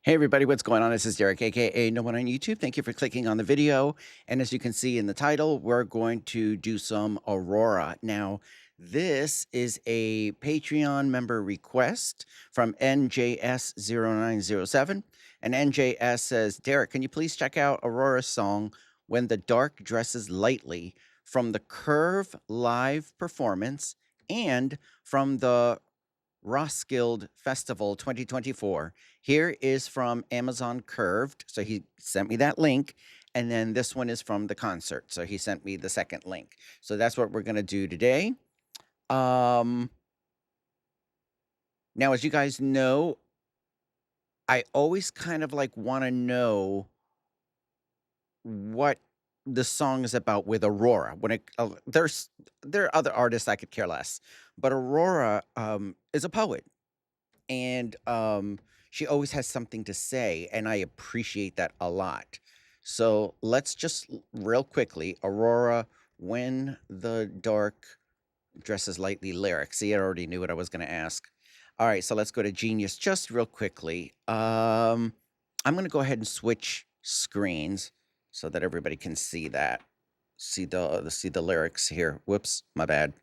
Hey everybody, what's going on? This is Derek, aka No One on YouTube. Thank you for clicking on the video. And as you can see in the title, we're going to do some Aurora. Now, this is a Patreon member request from NJS0907. And NJS says, Derek, can you please check out Aurora's song, When the Dark Dresses Lightly, from the Curve live performance and from the Roskilde Festival 2024. Here is from Amazon Curved. So he sent me that link. And then this one is from the concert. So he sent me the second link. So that's what we're going to do today. Now, as you guys know, I always kind of like want to know what the song is about with Aurora. When there are other artists I could care less, but Aurora is a poet. And she always has something to say, and I appreciate that a lot. So let's just real quickly, Aurora, When the Dark Dresses Lightly lyrics. See, I already knew what I was going to ask. All right, so let's go to Genius just real quickly. I'm going to go ahead and switch screens so that everybody can see that. See the lyrics here. Whoops, my bad.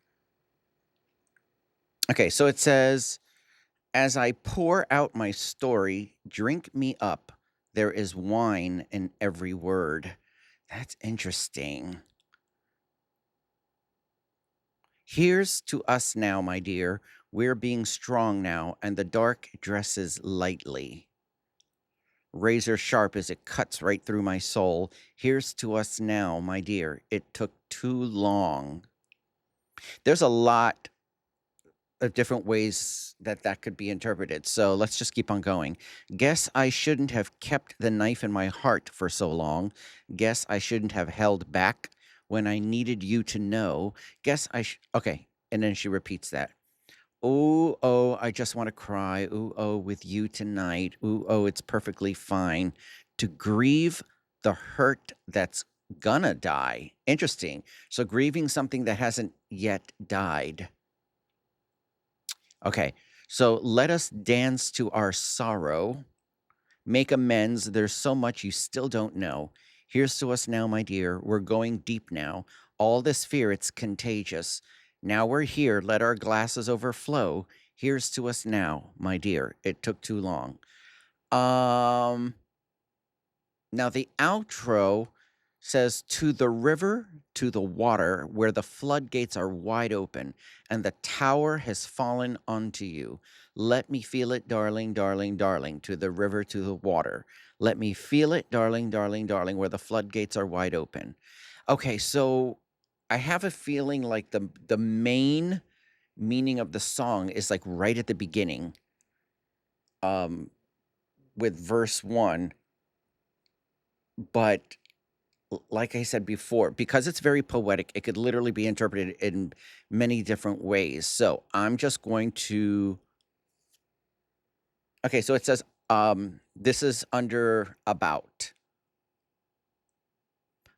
Okay, so it says, as I pour out my story, drink me up. There is wine in every word. That's interesting. Here's to us now, my dear. We're being strong now, and the dark dresses lightly. Razor sharp as it cuts right through my soul. Here's to us now, my dear. It took too long. There's a lot of different ways that could be interpreted. So let's just keep on going. Guess I shouldn't have kept the knife in my heart for so long. Guess I shouldn't have held back when I needed you to know. Guess okay. And then she repeats that. Ooh, oh, I just want to cry. Ooh, oh, with you tonight. Ooh, oh, it's perfectly fine to grieve the hurt that's gonna die. Interesting. So grieving something that hasn't yet died. Okay, so let us dance to our sorrow, make amends. There's so much you still don't know. Here's to us now, my dear. We're going deep now. All this fear, it's contagious. Now we're here. Let our glasses overflow. Here's to us now, my dear. It took too long. Now the outro says, to the river, to the water, where the floodgates are wide open, and the tower has fallen onto you. Let me feel it, darling, darling, darling, to the river, to the water. Let me feel it, darling, darling, darling, where the floodgates are wide open. Okay, so I have a feeling like the main meaning of the song is like right at the beginning, with verse 1, but like I said before, because it's very poetic, it could literally be interpreted in many different ways. So I'm just going to. Okay, so it says, this is under about.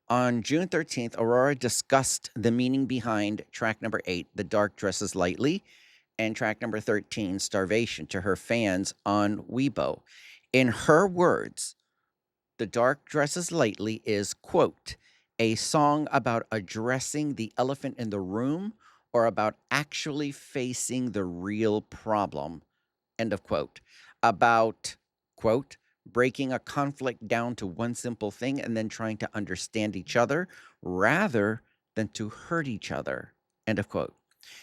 On June 13th, Aurora discussed the meaning behind track number 8, The Dark Dresses Lightly, and track number 13, Starvation, to her fans on Weibo. In her words, The Dark Dresses Lightly is, quote, a song about addressing the elephant in the room or about actually facing the real problem, end of quote. About, quote, breaking a conflict down to one simple thing and then trying to understand each other rather than to hurt each other, end of quote.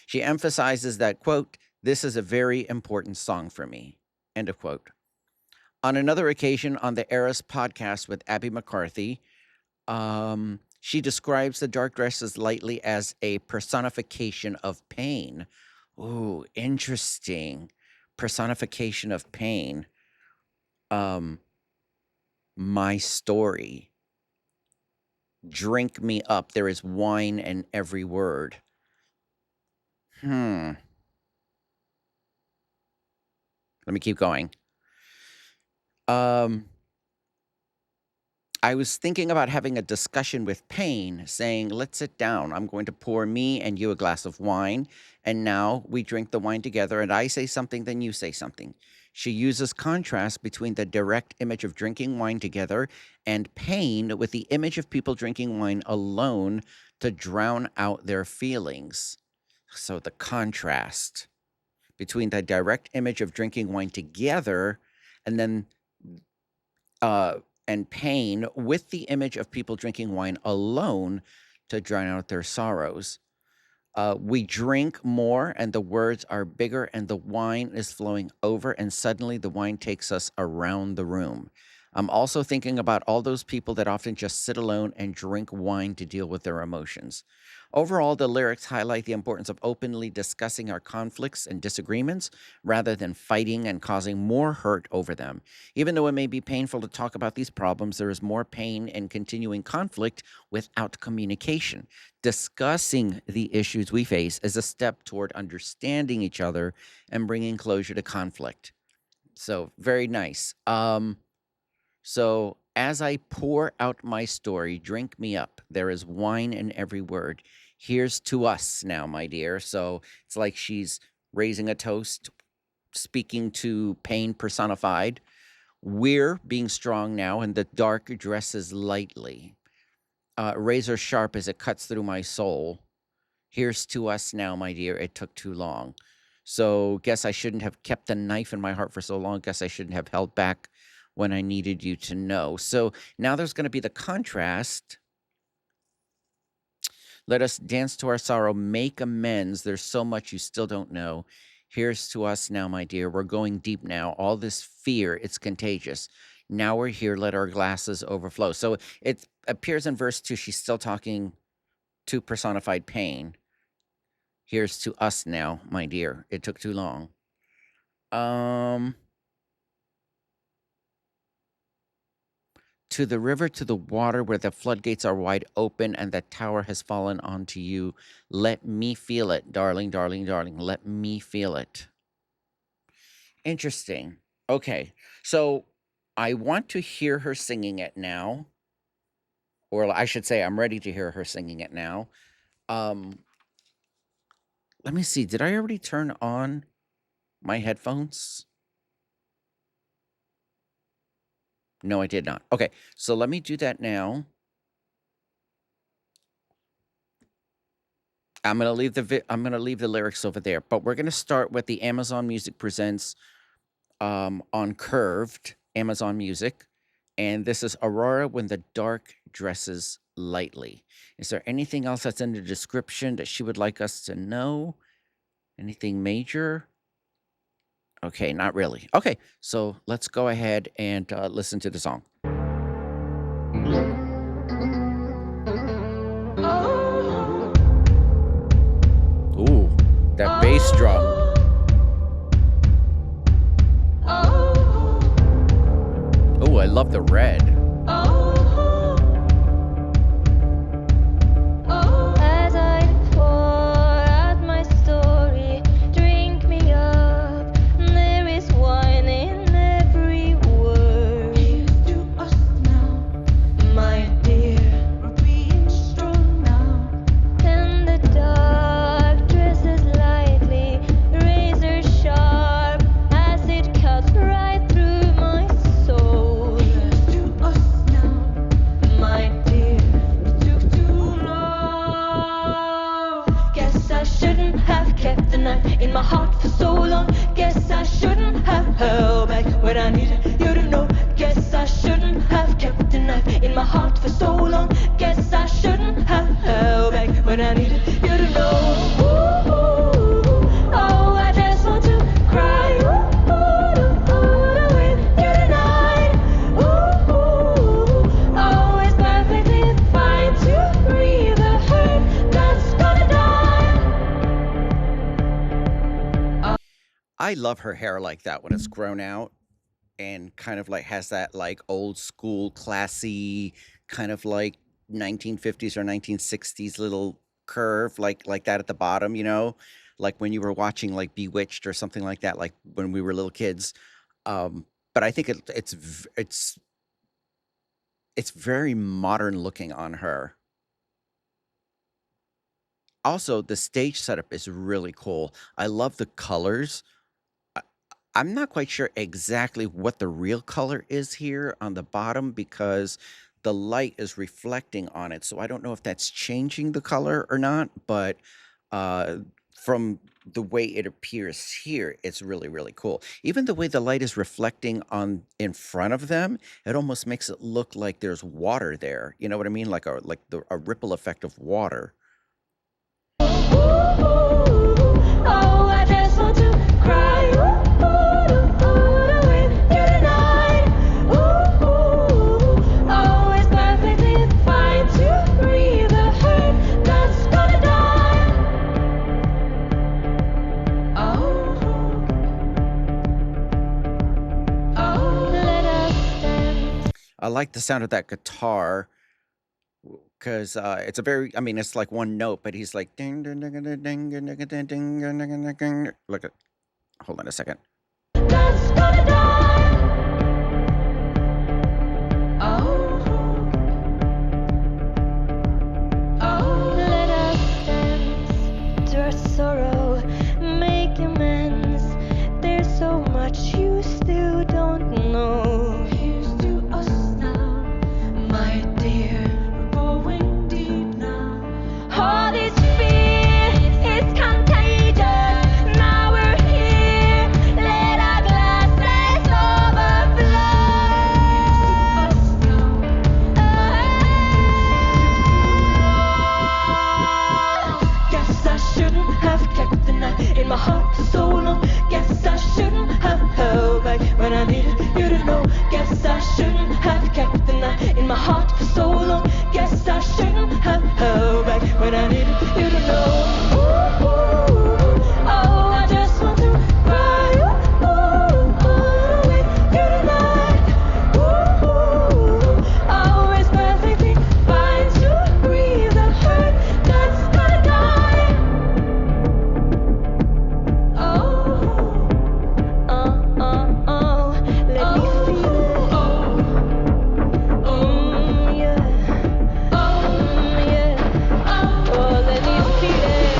She emphasizes that, quote, this is a very important song for me, end of quote. On another occasion on the Eras podcast with Abby McCarthy, she describes the dark dresses lightly as a personification of pain. Ooh, interesting. Personification of pain. My story. Drink me up. There is wine in every word. Let me keep going. I was thinking about having a discussion with pain, saying, let's sit down. I'm going to pour me and you a glass of wine. And now we drink the wine together, and I say something, then you say something. She uses contrast between the direct image of drinking wine together and pain with the image of people drinking wine alone to drown out their feelings. So the contrast between the direct image of drinking wine together and then and pain with the image of people drinking wine alone to drown out their sorrows. We drink more, and the words are bigger, and the wine is flowing over, and suddenly the wine takes us around the room. I'm also thinking about all those people that often just sit alone and drink wine to deal with their emotions. Overall, the lyrics highlight the importance of openly discussing our conflicts and disagreements rather than fighting and causing more hurt over them. Even though it may be painful to talk about these problems, there is more pain in continuing conflict without communication. Discussing the issues we face is a step toward understanding each other and bringing closure to conflict. So, very nice. So, as I pour out my story, drink me up. There is wine in every word. Here's to us now, my dear. So, it's like she's raising a toast, speaking to pain personified. We're being strong now, and the dark dresses lightly. Razor sharp as it cuts through my soul. Here's to us now, my dear. It took too long. So, guess I shouldn't have kept the knife in my heart for so long. Guess I shouldn't have held back when I needed you to know. So now there's going to be the contrast. Let us dance to our sorrow, make amends. There's so much you still don't know. Here's to us now, my dear. We're going deep now. All this fear, it's contagious. Now we're here. Let our glasses overflow. So it appears in verse 2. She's still talking to personified pain. Here's to us now, my dear. It took too long. To the river, to the water, where the floodgates are wide open and the tower has fallen onto you. Let me feel it, darling, darling, darling. Let me feel it. Interesting. Okay, so I want to hear her singing it now. Or I should say, I'm ready to hear her singing it now. Let me see. Did I already turn on my headphones? No, I did not. Okay, so let me do that now. I'm gonna leave the lyrics over there, but we're gonna start with the Amazon Music Presents on Curved Amazon Music, and this is Aurora when the dark dresses lightly. Is there anything else that's in the description that she would like us to know? Anything major? Okay, not really. Okay, so let's go ahead and listen to the song. Ooh, that bass drum. Oh, I love the red. As I pour out my story, drink me up. There is wine in every word. Here's to us now, my dear. We're being strong now. And the dark dresses lightly, razor sharp as it cuts right through my soul. Here's to us now, my dear. It took too long. Guess I shouldn't have kept the knife in my heart for so long. Guess I shouldn't have held back when I needed you to know. Guess I shouldn't have kept the knife in my heart for so long. Guess I shouldn't have held back when I needed you to know. Ooh, oh, I just want to cry. With you tonight. Oh, it's perfectly fine to breathe the hurt that's gonna die. I love her hair like that when it's grown out and kind of like has that like old school classy kind of like 1950s or 1960s little curve like that at the bottom, like when you were watching like Bewitched or something like that, like when we were little kids. But I think it's It's very modern looking on her. Also, the stage setup is really cool. I love the colors. I I'm not quite sure exactly what the real color is here on the bottom because the light is reflecting on it, so I don't know if that's changing the color or not, but, uh, from the way it appears here, it's really, really cool. Even the way the light is reflecting on in front of them, it almost makes it look like there's water there, you know what I mean? Like a ripple effect of water. Oh, I just want to cry. With you tonight. Always perfectly fine to breathe the hurt that's gonna die. Let us dance. I like the sound of that guitar because it's a very, I mean, it's like one note, but he's like ding ding ding ding ding ding ding ding ding ding ding ding. Look at, hold on a second. That's gonna die. Let us dance to our sorrow, make amends. There's so much you still don't know. Here's to us now, my dear. We're going deep now. All this fear is contagious. Now we're here. Let our glasses overflow. Guess I shouldn't have kept the knife in my heart for so long. Guess I shouldn't have held back when I needed you to know. Guess I shouldn't have kept the knife in my heart for so long. Guess I shouldn't have held back when I needed you to know. Oh, I just want to cry. With you tonight. Always perfectly fine to breathe the hurt that's gonna die. Let me feel it. Yeah. Yeah. Oh, let me feel it.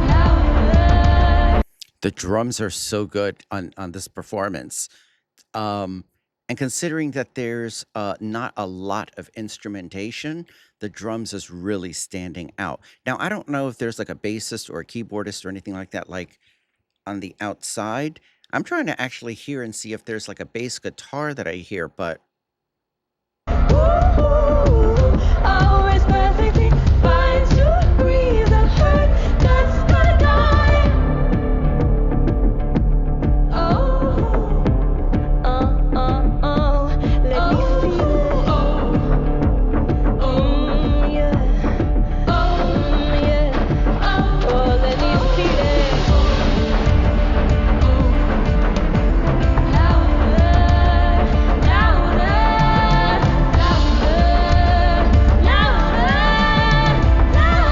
Louder. The drums are so good on this performance. Um, and considering that there's not a lot of instrumentation, the drums is really standing out. Now, I don't know if there's like a bassist or a keyboardist or anything like that, like on the outside. I'm trying to actually hear and see if there's like a bass guitar that I hear, but Always perfectly fine to breathe the hurt that's gonna die. Let me feel it. Yeah. Yeah. Oh, let me feel it. Louder, louder, louder, louder, louder.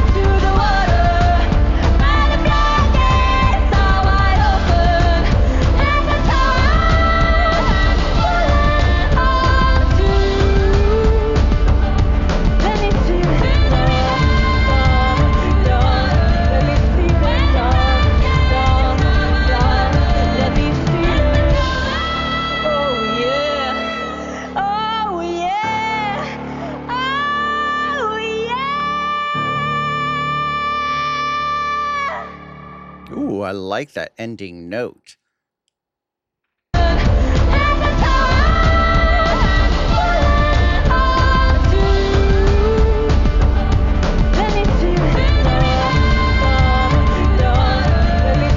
To the water, by the floodgates are wide open. Let the tide pull on to. Let me feel it, let me feel it, let me feel it. Oh yeah, oh yeah, oh yeah. ooh, I like that ending note. Let the tide pull on to. Let me feel it, let me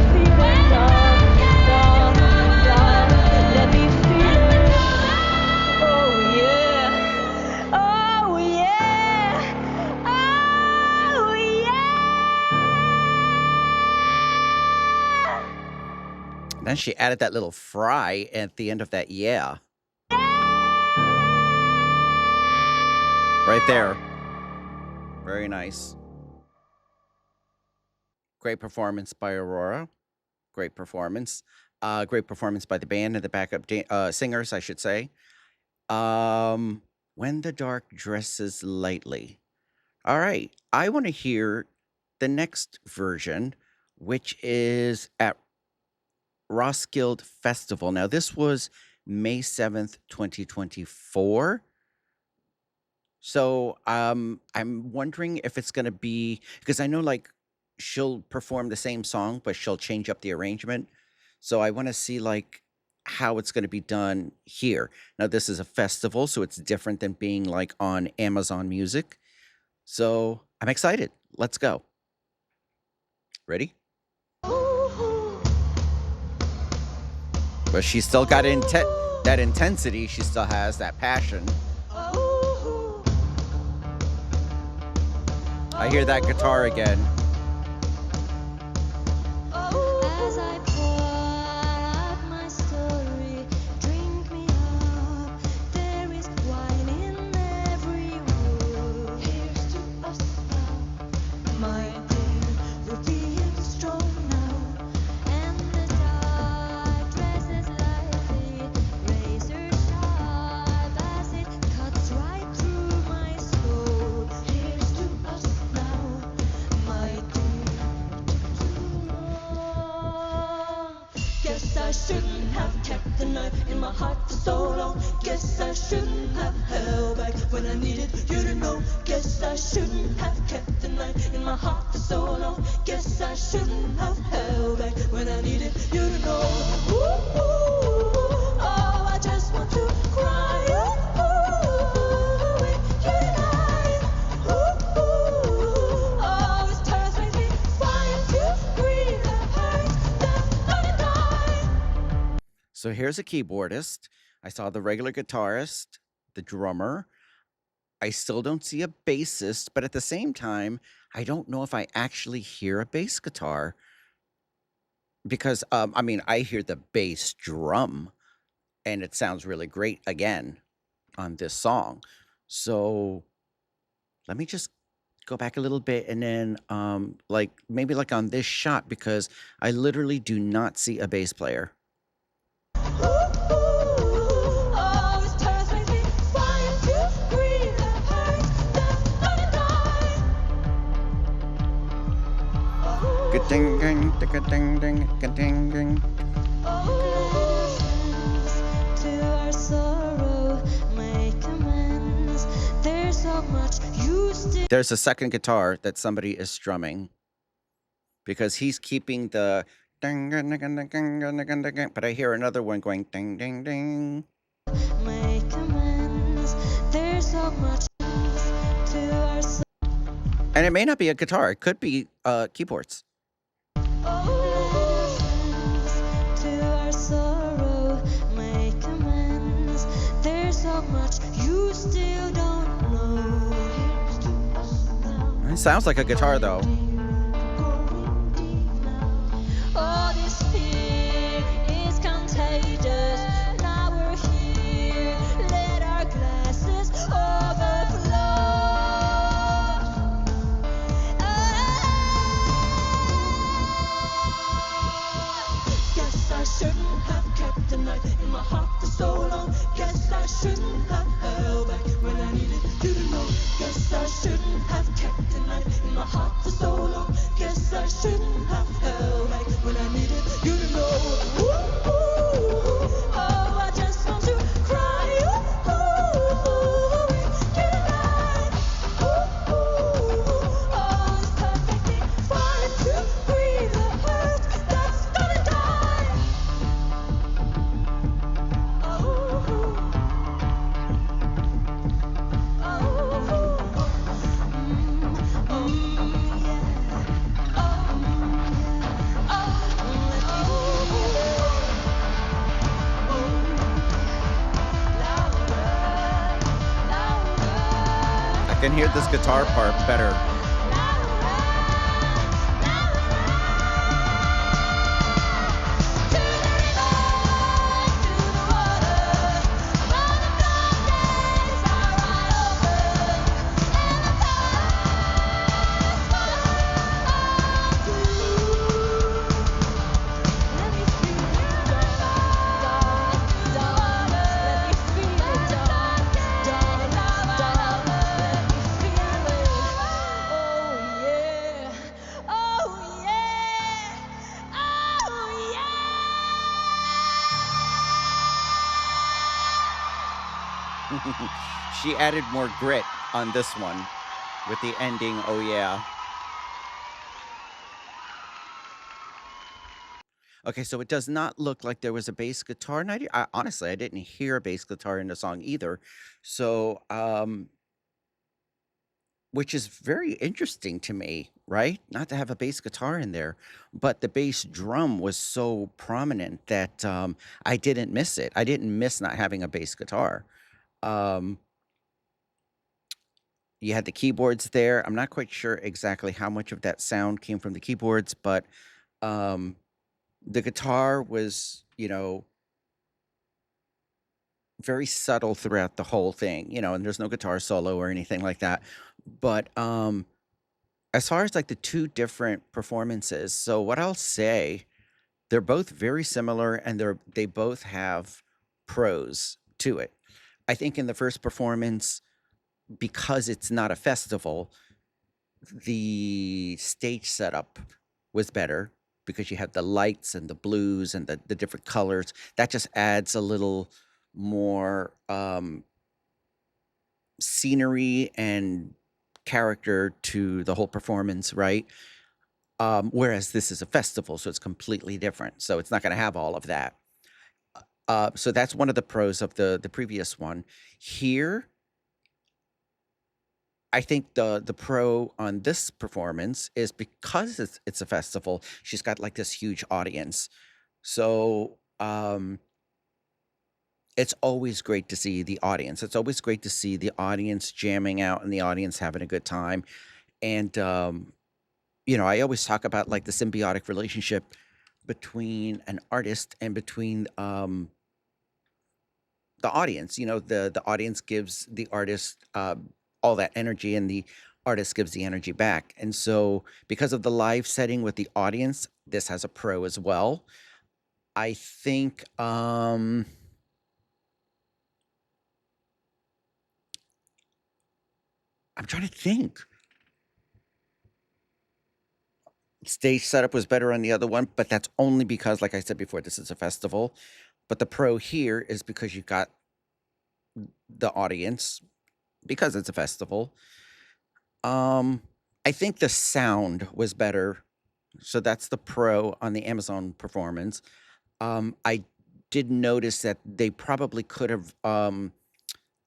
feel it, let me feel it. Oh yeah, oh yeah, oh yeah. Then she added that little fry at the end of that yeah. Right there. Very nice. Great performance by Aurora. Great performance. Great performance by the band and the backup singers, I should say. When the dark dresses lightly. All right. I want to hear the next version, which is at Roskilde Festival. Now, this was May 7th, 2024. So I'm wondering if it's going to be, because I know like she'll perform the same song, but she'll change up the arrangement. So I want to see like how it's going to be done here. Now, this is a festival, so it's different than being like on Amazon Music. So I'm excited. Let's go. Ready? But she's still got that intensity. She still has that passion. I hear that guitar again. As I pour out my story, drink me up. There is wine in every word. Here's to us now, my dear. We're being strong now, and the dark dresses lightly, razor sharp as it cuts right through my soul. Here's to us now, my dear. Guess I shouldn't have kept the knife in my heart for so long. Guess I shouldn't have held back when I needed you to know. Guess I shouldn't have kept the knife in my heart for so long. Guess I shouldn't have held back when I needed you to know. Ooh, ooh, oh, I just want to cry. Ooh, ooh, with you tonight. Ooh, ooh, oh, this turns makes me flying to breathe the hurt that's gonna die. So here's a keyboardist. I saw the regular guitarist, the drummer. I still don't see a bassist, but at the same time, I don't know if I actually hear a bass guitar because I mean, I hear the bass drum and it sounds really great again on this song. So let me just go back a little bit and then like maybe like on this shot because I literally do not see a bass player. Ooh, ooh, oh, this turns makes me flying to breathe the hurt that's gonna die. Oh, Ka-ding, ding, ka-ding, ding, ka-ding, ding. oh, to our sorrow, make amends. There's so much you still. There's a second guitar that somebody is strumming because he's keeping the ding, ding, ding, ding, ding, ding, ding, but I hear another one going ding, ding, ding. Make amends. There's so much to our sorrow. And it may not be a guitar. It could be keyboards. To our sorrow, make amends. There's so much you still don't know. Here's to us now. It sounds like a guitar though. Going deep now. Oh, this fear is contagious. Now we're here. Let our glasses overflow. Guess I shouldn't have kept the knife in my heart for so long. Guess I shouldn't have held back when I needed you to know. Guess I shouldn't have kept the knife in my heart for so long. Guess I shouldn't have held back when I needed you to know. Ooh, ooh, oh, I just want to cry. Ooh, ooh, with you tonight. Ooh, ooh, oh, it's perfectly fine to breathe the hurt that's gonna die. Oh, I can hear this guitar part better. She added more grit on this one with the ending, oh yeah. Okay, so it does not look like there was a bass guitar, and honestly, I didn't hear a bass guitar in the song either. So, which is very interesting to me, right? Not to have a bass guitar in there, but the bass drum was so prominent that I didn't miss it. I didn't miss not having a bass guitar. Um, you had the keyboards there. I'm not quite sure exactly how much of that sound came from the keyboards, but um, the guitar was, very subtle throughout the whole thing, and there's no guitar solo or anything like that. But as far as like the two different performances, so what I'll say, they're both very similar and they both have pros to it. I think in the first performance, because it's not a festival, the stage setup was better because you have the lights and the blues and the different colors. That just adds a little more scenery and character to the whole performance, right? Whereas this is a festival, so it's completely different. So it's not going to have all of that. So that's one of the pros of the previous one. Here, I think the pro on this performance is because it's a festival. She's got like this huge audience, so it's always great to see the audience. It's always great to see the audience jamming out and the audience having a good time. And I always talk about like the symbiotic relationship between an artist and between the audience. The audience gives the artist all that energy, and the artist gives the energy back. And so, because of the live setting with the audience, this has a pro as well. I think. I'm trying to think. Stage setup was better on the other one, but that's only because, like I said before, this is a festival. But the pro here is because you got the audience because it's a festival. I think the sound was better, so that's the pro on the Amazon performance. I did notice that they probably could have the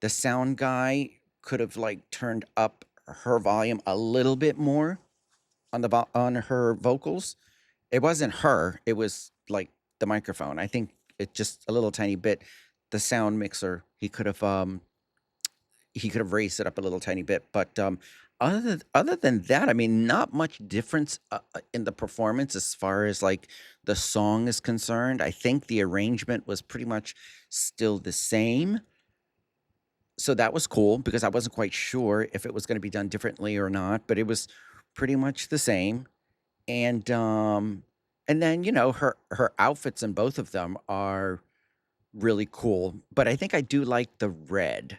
sound guy could have like turned up her volume a little bit more on her vocals. It wasn't her, it was like the microphone. I think it just a little tiny bit. The sound mixer, he could have raised it up a little tiny bit, but other than that, I mean, not much difference in the performance as far as like the song is concerned. I think the arrangement was pretty much still the same, so that was cool because I wasn't quite sure if it was going to be done differently or not, but it was pretty much the same. And then her outfits in both of them are really cool, but I think I do like the red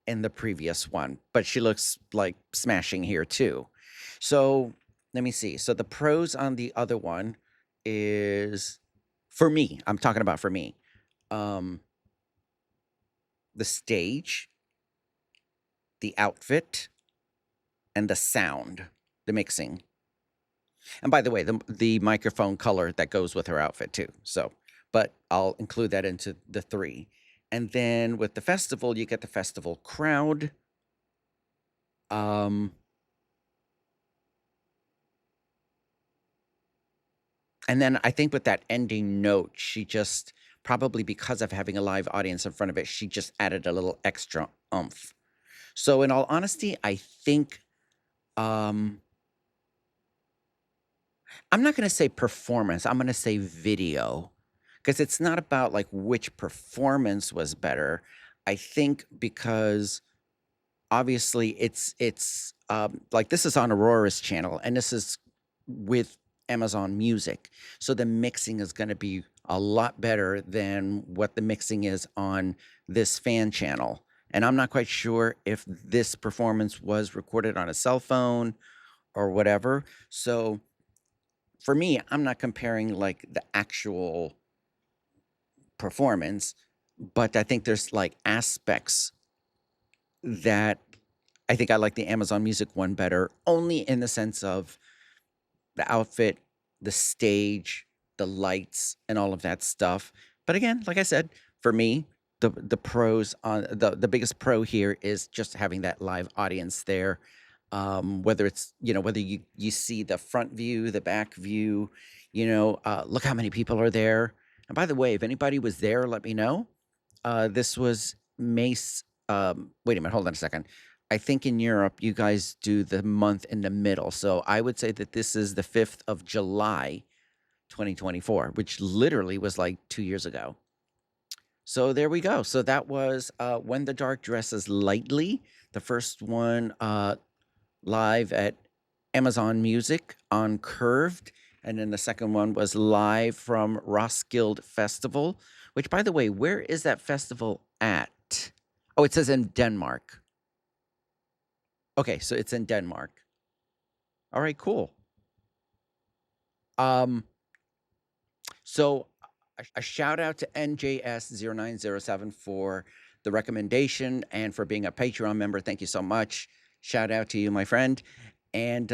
in the previous one, but she looks like smashing here too. So let me see. So the pros on the other one is, for me, I'm talking about for me, um, the stage, the outfit, and the sound, the mixing. And by the way, the microphone color that goes with her outfit too. So, but I'll include that into the three. And then with the festival, you get the festival crowd. Um, and then I think with that ending note, she just probably because of having a live audience in front of it, she just added a little extra oomph. So in all honesty, I think I'm not going to say performance, I'm going to say video, because it's not about like which performance was better. I think because obviously it's like this is on Aurora's channel and this is with Amazon Music. So the mixing is going to be a lot better than what the mixing is on this fan channel. And I'm not quite sure if this performance was recorded on a cell phone or whatever. So for me, I'm not comparing like the actual performance, but I think there's like aspects that I think I like the Amazon Music one better, only in the sense of the outfit, the stage, the lights, and all of that stuff. But again, like I said, for me, the pros on the biggest pro here is just having that live audience there. Whether it's whether you see the front view, the back view, look how many people are there. And by the way, if anybody was there, let me know. This was Mace. Wait a minute, hold on a second. I think in Europe, you guys do the month in the middle. So I would say that this is the 5th of July, 2024, which literally was like 2 years ago. So there we go. So that was When the Dark Dresses Lightly, the first one live at Amazon Music on Curved. And then the second one was live from Roskilde Festival, which, by the way, where is that festival at? Oh, it says in Denmark. Okay, so it's in Denmark. All right, cool. So a shout out to NJS0907 for the recommendation and for being a Patreon member. Thank you so much. Shout out to you, my friend. And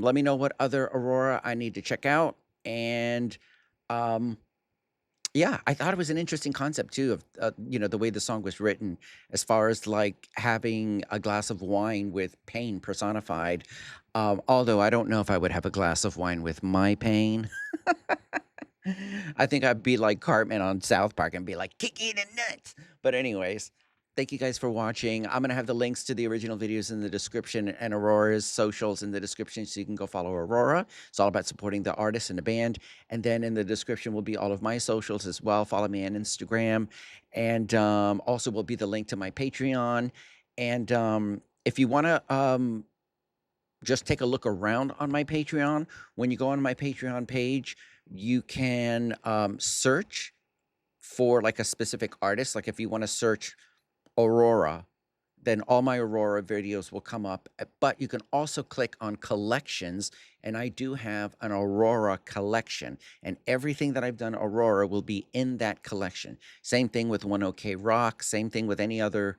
let me know what other Aurora I need to check out. And yeah, I thought it was an interesting concept too of the way the song was written, as far as like having a glass of wine with pain personified. Although I don't know if I would have a glass of wine with my pain. I think I'd be like Cartman on South Park and be like, kick it in nuts. But anyways, thank you guys for watching. I'm going to have the links to the original videos in the description and Aurora's socials in the description, so you can go follow Aurora. It's all about supporting the artist and the band. And then in the description will be all of my socials as well. Follow me on Instagram. And also will be the link to my Patreon. And if you want to just take a look around on my Patreon, when you go on my Patreon page, you can search for like a specific artist. Like if you want to search Aurora, then all my Aurora videos will come up. But you can also click on collections, and I do have an Aurora collection, and everything that I've done Aurora will be in that collection. Same thing with One OK Rock. Same thing with any other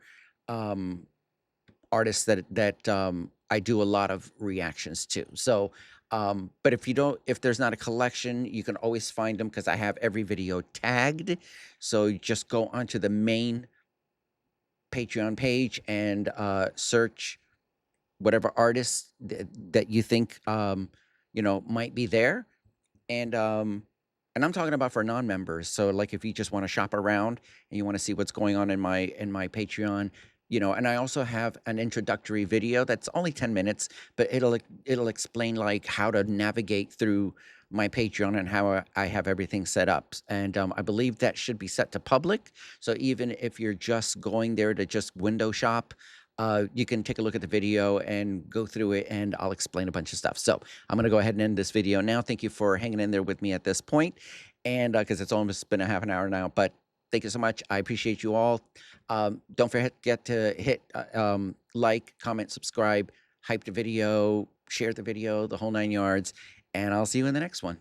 artists that I do a lot of reactions to. So, but if there's not a collection, you can always find them because I have every video tagged. So you just go onto the main Patreon page and search whatever artists that you think might be there. And I'm talking about for non-members. So like if you just want to shop around and you want to see what's going on in my Patreon, and I also have an introductory video that's only 10 minutes, but it'll explain like how to navigate through my Patreon and how I have everything set up. And I believe that should be set to public. So even if you're just going there to just window shop, you can take a look at the video and go through it, and I'll explain a bunch of stuff. So I'm going to go ahead and end this video now. Thank you for hanging in there with me at this point, and because it's almost been a half an hour now, but thank you so much. I appreciate you all. Don't forget to hit like, comment, subscribe, hype the video, share the video, the whole 9 yards, and I'll see you in the next one.